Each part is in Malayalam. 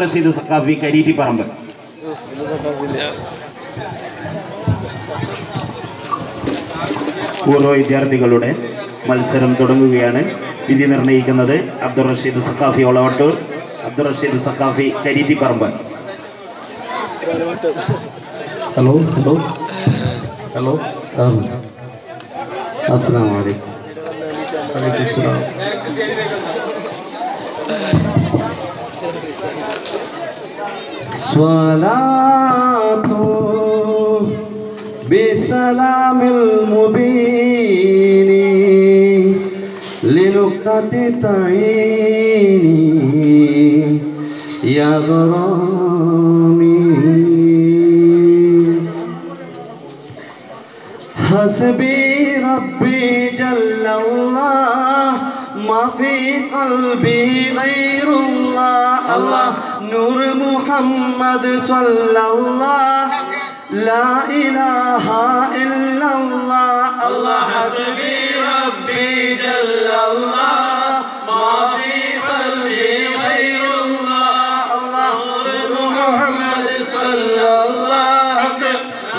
റഷീദ് സഖാഫി കരീറ്റിപ്പറമ്പ്. പൂർവ്വ വിദ്യാർത്ഥികളുടെ മത്സരം തുടങ്ങുകയാണ്. വിധി നിർണ്ണയിക്കുന്നത് Abdul Rasheed Saqafi Olavattur, Abdul Rasheed Saqafi Kareetiparamb. Hello hello hello അസ്സലാമു അലൈക്കും. വലൈക്കും സലാം. സ്വലാത്തു ബിസലാമിൽ മുബീനി ലിനുഖതി തഈനി യാ ഗറാമി ഹസ്ബി റബ്ബി ജല്ലല്ലാഹ് ما في قلبي غير الله الله نور محمد صلى الله لا إله إلا الله الله حسبي ربي جل الله ما في قلبي غير الله الله نور محمد صلى الله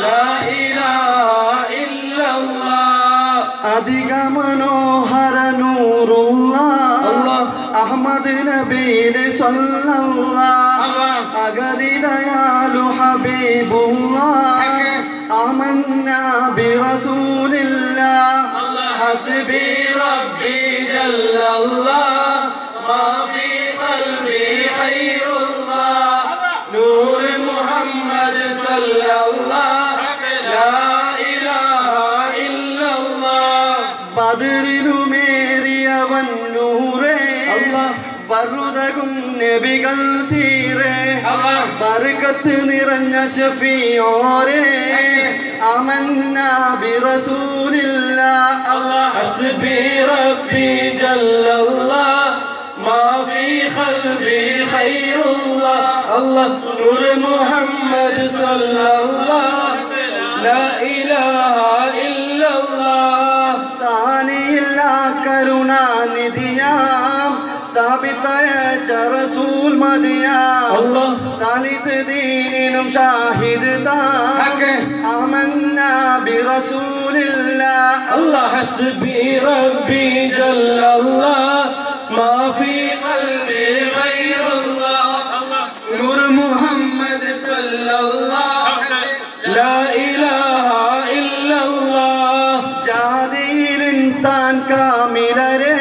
لا إله إلا الله أديك മനോഹര أحمد نبي صلى الله أقدر حبيب الله آمنا برسول الله حسبي ربي جل الله ما في قلبي خير الله نور محمد صلى الله لا إله إلا الله بدر نميري والنور ബറുദകും നബികൾ സീറേ ബർക്കത്ത് നിറഞ്ഞ ഷഫീഓരേ ആമന്നാ ബിറസൂലില്ലാഹ് അല്ലാഹ് ഹസ്ബി റബ്ബി ജല്ലല്ലാഹ് മാ ഫീ ഖൽബി ഖൈറുല്ലാഹ് അല്ലാഹ് നൂർ മുഹമ്മദ് സല്ലല്ലാഹ് ലാ ഇലാഹ ഇല്ലല്ലാഹ് താനിയില്ല കരുണാനിധിയാം സാബിത്തായ റസൂൽ മദിയാ സാലിസ് ദീനിനും ഷാഹിദ് ആമന്നാ ബിറസൂലില്ലാഹ് അല്ലാഹ് ഹസ്ബി റബ്ബി ജല്ലല്ലാഹ് മാ ഫീ ഖൽബി ഗൈറുല്ലാഹ് നൂർ മുഹമ്മദ് സല്ലല്ലാഹ് ലാ ഇലാഹ ഇല്ലല്ലാഹ് ജാദിൽ ഇൻസാൻ കാമിലരേ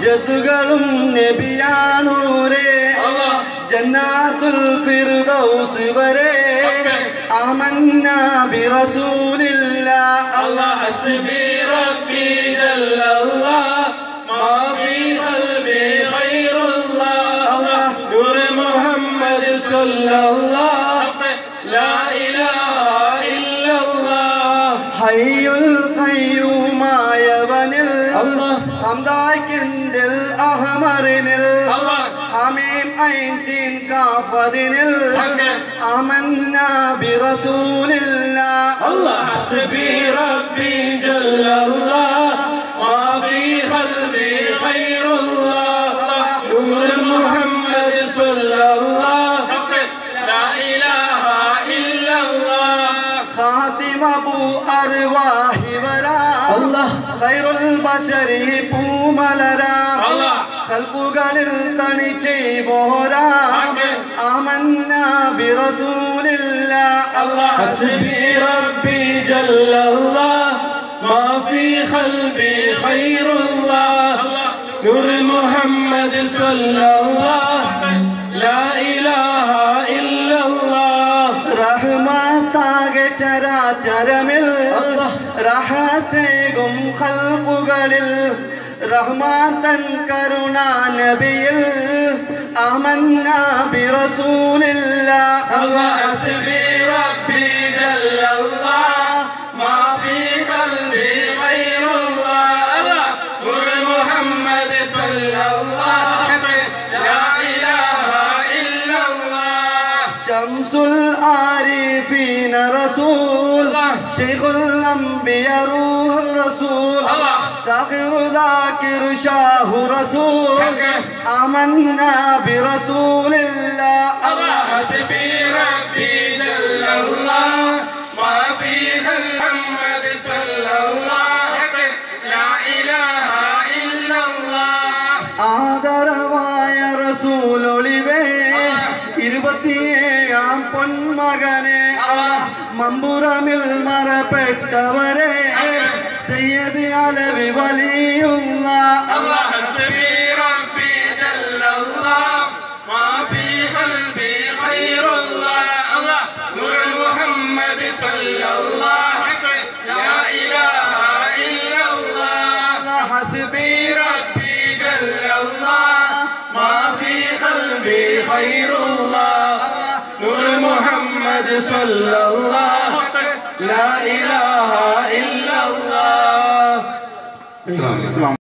ജത്തുകളും നബിയാനൂരേ ജന്നാത്തുൽ ഫിർദൗസ് വരെ ആമന്നാ ബിറസൂലില്ലാഹ് അല്ലാഹ് ഹസ്ബി റബ്ബി ജല്ലല്ലാഹ് മാ ഫീ ഖൽബി ഖൈറുല്ലാഹ് അല്ലാഹ് നൂർ മുഹമ്മദ് സല്ലല്ലാഹ് ലാ ഇലാഹ ഇല്ലല്ലാഹ് ഹയ്യുൽ ഖയ്യൂമായവനിൽ ഹംദായിക്കിന്ദിൽ അഹ്മറിനിൽ ഹമീം ഐൻ സീൻ കാഫദിനിൽ ആമന്നാ ബിറസൂലില്ലാഹ് അല്ലാഹ് ഹസ്ബി റബ്ബി ജല്ലല്ലാഹ് മാ ഫീ ഖൽബി ഖൈറുല്ലാഹ് നൂർ മുഹമ്മദ് സല്ലല്ലാഹ് ലാ ഇലാഹ ഇല്ലല്ലാഹ് ഖാതിമ അബൂ അർവാഹി വലാ അല്ലാഹ് ഖൈറുൽ ബശരി പൂമലരാ ഖൽഖുകളിൽ തണിച്ചേപോരാ ആമന്നാ ബിറസൂലില്ലാഹ് അല്ലാഹ് ഹസ്ബി റബ്ബി ജല്ലല്ലാഹ് മാ ഫീ ഖൽബി ഖൈറുല്ലാഹ് നൂർ മുഹമ്മദ് സല്ലല്ലാഹ് ലാ ഇലാഹ ഇല്ലല്ലാഹ് റഹ്മത്താകെ ചരാചരമിൽ റഹത്തേകും ഖൽഖുകളിൽ റഹ്മാതൻ കരുണാ നബിയിൽ ആമന്നാ ബിറസൂലില്ലാഹ് അല്ലാഹ് ഹസ്ബി റബ്ബി ജല്ലല്ലാഹ് മാ ഫീ ഖൽബി ഗൈറുല്ലാഹ് അല്ലാഹ് നൂർ മുഹമ്മദ് സല്ലല്ലാഹ് ലാ ഇലാഹ ഇല്ലല്ലാഹ് ശംസുൽ ആരിഫീന റസൂൽ ശൈഖുൽ അംബിയാ റൂഹ് റസൂൽ شاكر ذاكر شاه رسول آمنا برسول الله حسبي ربي جل الله ما فيها محمد صلى الله لا إله إلا الله ആദരവായ റസൂലൊളിവേ 27 പൊന്മകനെ മമ്പുറമിൽ മറപ്പെട്ടവരെ സയ്യിദ് അലവി വലിയുള്ള حسبي ربي جل الله ما في قلبي غير الله نور محمد صلى الله لا إله إلا الله حسبي ربي جل الله ما في قلبي خير الله نور محمد صلى الله لا إله